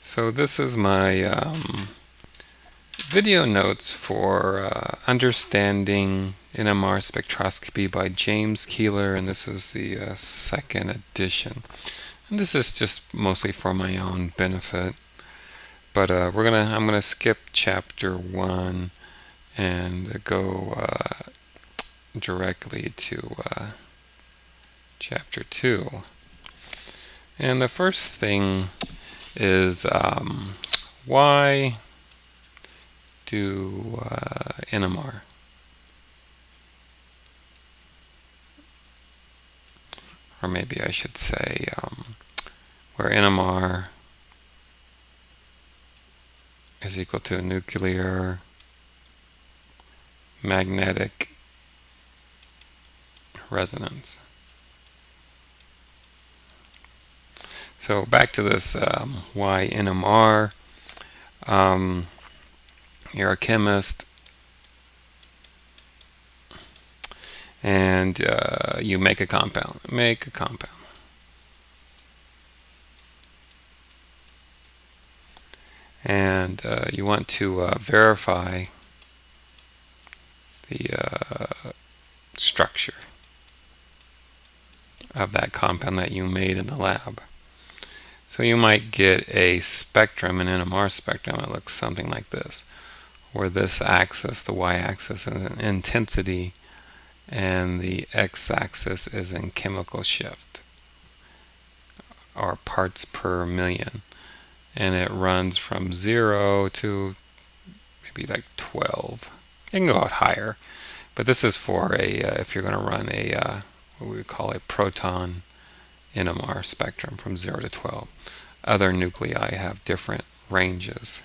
So this is my video notes for Understanding NMR Spectroscopy by James Keeler, and this is the second edition. And this is just mostly for my own benefit. But I'm gonna skip chapter 1 and go directly to chapter 2. And the first thing is why do NMR? Or maybe I should say where NMR is equal to nuclear magnetic resonance. So back to this why NMR. You're a chemist and you make a compound. And you want to verify the structure of that compound that you made in the lab. So you might get a spectrum, an NMR spectrum, that looks something like this, where this axis, the y-axis, is in intensity, and the x-axis is in chemical shift, or parts per million. And it runs from 0 to maybe like 12. It can go out higher, but this is for if you're going to run a what we would call a proton NMR spectrum from 0 to 12. Other nuclei have different ranges.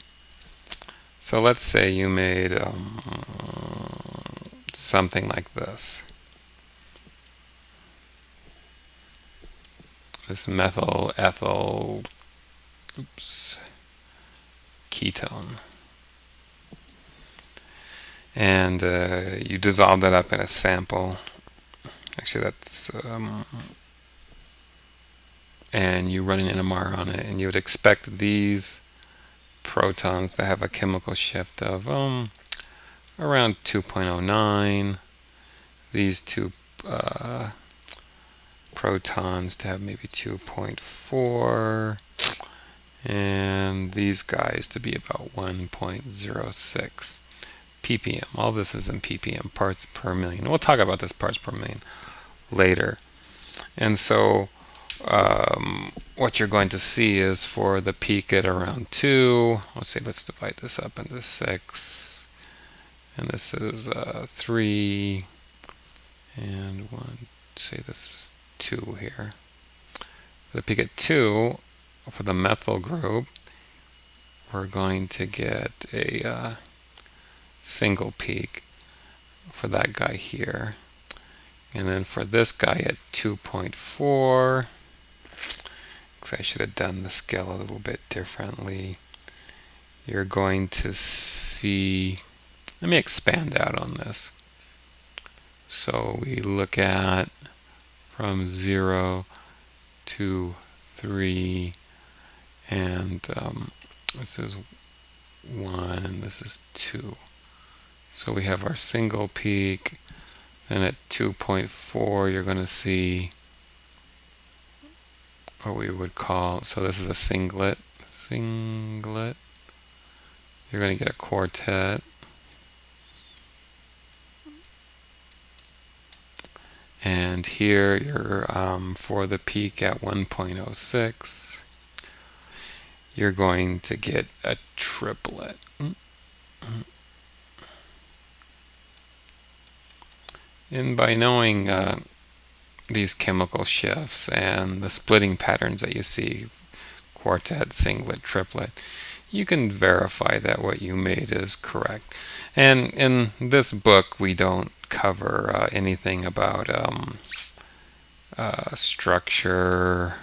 So let's say you made something like this. This methyl ethyl ketone. And you dissolve that up in a sample. Actually, that's and you run an NMR on it, and you would expect these protons to have a chemical shift of around 2.09. These two protons to have maybe 2.4, and these guys to be about 1.06 ppm. All this is in ppm, parts per million. We'll talk about this parts per million later. And so what you're going to see is for the peak at around 2, let's divide this up into 6, and this is 3, and 1, say this is 2 here. For the peak at 2, for the methyl group, we're going to get a single peak for that guy here. And then for this guy at 2.4, I should have done the scale a little bit differently. You're going to see, let me expand out on this. So we look at from 0 to 3, and this is 1 and this is 2. So we have our single peak. Then at 2.4 you're going to see what we would call, so this is a singlet. You're going to get a quartet. And here you're for the peak at 1.06, you're going to get a triplet. And by knowing these chemical shifts and the splitting patterns that you see, quartet, singlet, triplet, you can verify that what you made is correct. And in this book we don't cover anything about structure,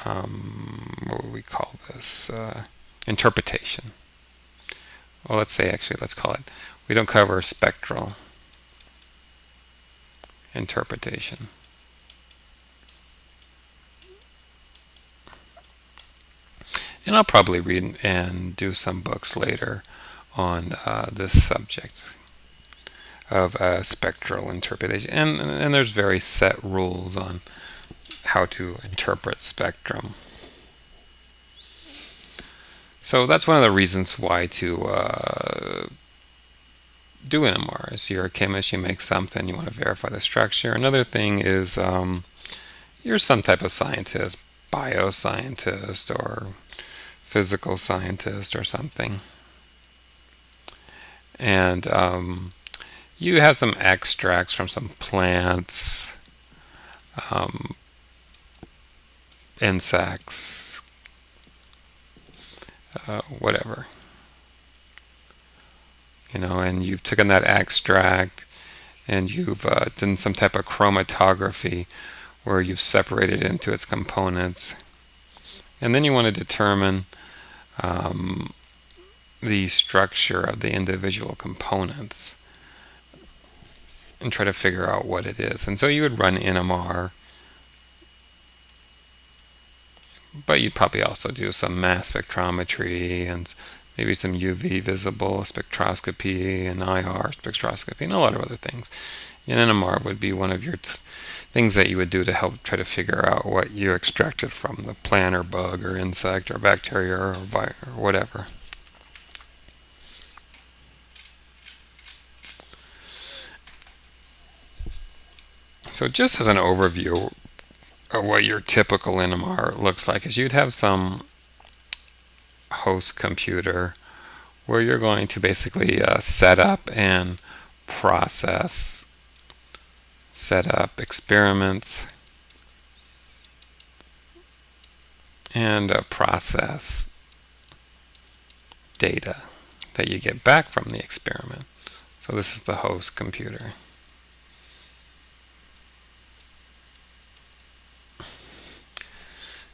what would we call this, interpretation. Well, let's call it, we don't cover spectral interpretation. And I'll probably read and do some books later on this subject of spectral interpretation. And there's very set rules on how to interpret spectrum. So that's one of the reasons why to do NMRs. You're a chemist, you make something, you want to verify the structure. Another thing is you're some type of scientist, bioscientist or physical scientist or something. And you have some extracts from some plants, insects, whatever. And you've taken that extract and you've done some type of chromatography where you've separated it into its components. And then you want to determine the structure of the individual components and try to figure out what it is. And so you would run NMR, but you'd probably also do some mass spectrometry and maybe some UV visible spectroscopy and IR spectroscopy and a lot of other things. And NMR would be one of your things that you would do to help try to figure out what you extracted from the plant or bug or insect or bacteria or whatever. So just as an overview of what your typical NMR looks like is you'd have some host computer where you're going to basically set up and process, set up experiments, and process data that you get back from the experiment. So this is the host computer.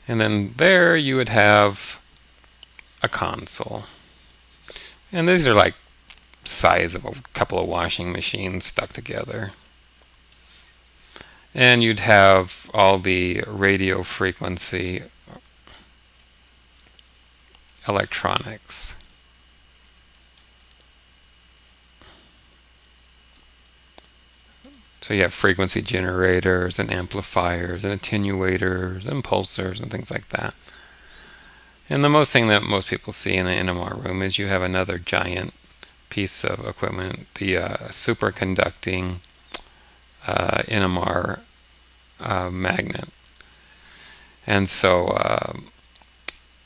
And then there you would have a console. And these are like size of a couple of washing machines stuck together. And you'd have all the radio frequency electronics. So you have frequency generators and amplifiers and attenuators and pulsars and things like that. And the most thing that most people see in an NMR room is you have another giant piece of equipment, the superconducting NMR magnet. And so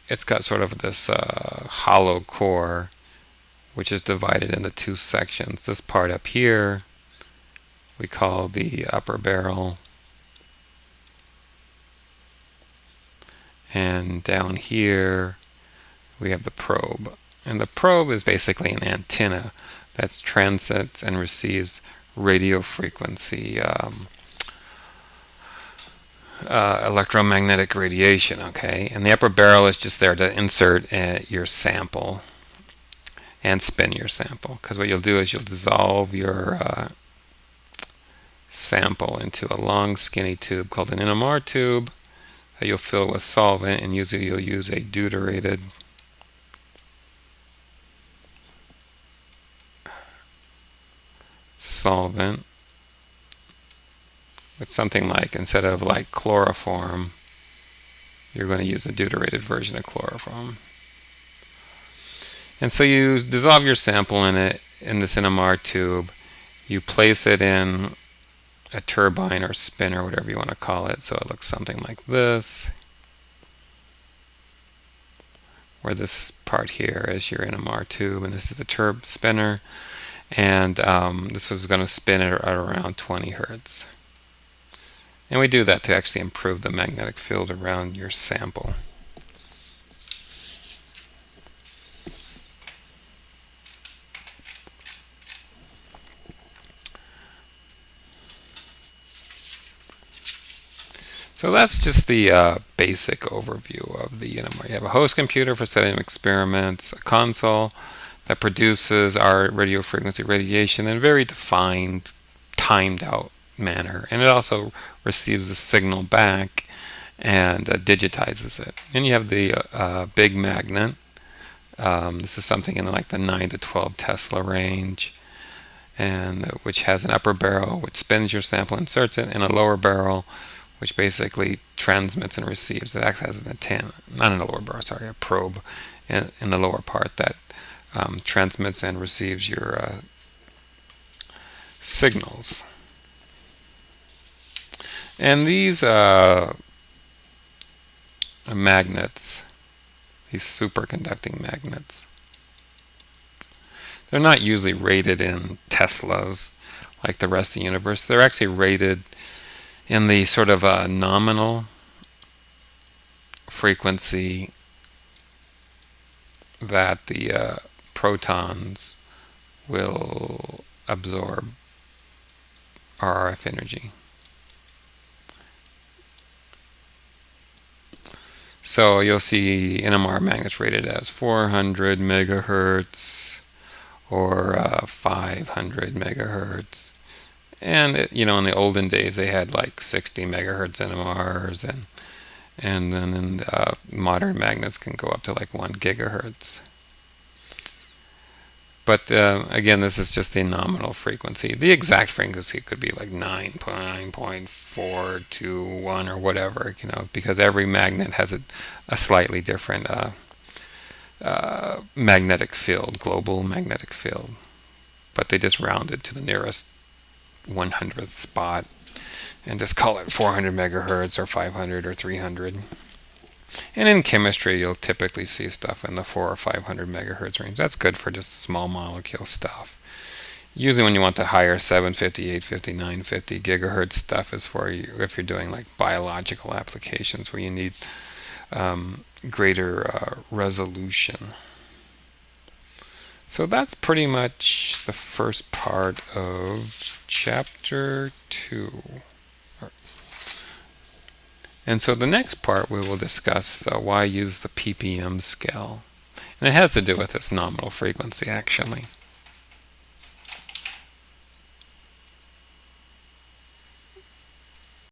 it's got sort of this hollow core, which is divided into two sections. This part up here we call the upper barrel, and down here we have the probe. And the probe is basically an antenna that transmits and receives radio frequency electromagnetic radiation, okay? And the upper barrel is just there to insert your sample and spin your sample, because what you'll do is you'll dissolve your sample into a long skinny tube called an NMR tube that you'll fill with solvent, and usually you'll use a deuterated solvent with something like, instead of like chloroform, you're going to use the deuterated version of chloroform. And so you dissolve your sample in it, in this NMR tube. You place it in a turbine or spinner, whatever you want to call it, so it looks something like this, where this part here is your NMR tube and this is the turb spinner, and this was going to spin it at around 20 hertz. And we do that to actually improve the magnetic field around your sample. So that's just the basic overview of the NMR. You have a host computer for setting experiments, a console that produces our radio frequency radiation in a very defined, timed out manner, and it also receives the signal back and digitizes it. And you have the big magnet. This is something in like the 9 to 12 Tesla range, and which has an upper barrel which spins your sample, inserts it, and a lower barrel which basically transmits and receives. It acts as an antenna, not in the lower barrel, sorry, a probe in the lower part that transmits and receives your signals. And these magnets, these superconducting magnets, they're not usually rated in Teslas like the rest of the universe. They're actually rated in the sort of nominal frequency that the protons will absorb RF energy. So you'll see NMR magnets rated as 400 megahertz or 500 megahertz. And in the olden days they had like 60 megahertz NMRs, and then modern magnets can go up to like 1 gigahertz. But again, this is just the nominal frequency. The exact frequency could be like 9.421 or whatever, because every magnet has a slightly different magnetic field, global magnetic field. But they just round it to the nearest 100th spot and just call it 400 megahertz or 500 or 300. And in chemistry, you'll typically see stuff in the 400 or 500 megahertz range. That's good for just small molecule stuff. Usually when you want the higher 750, 850, 950 gigahertz stuff is for you if you're doing like biological applications where you need greater resolution. So that's pretty much the first part of chapter 2. And so the next part we will discuss why use the ppm scale. And it has to do with its nominal frequency, actually.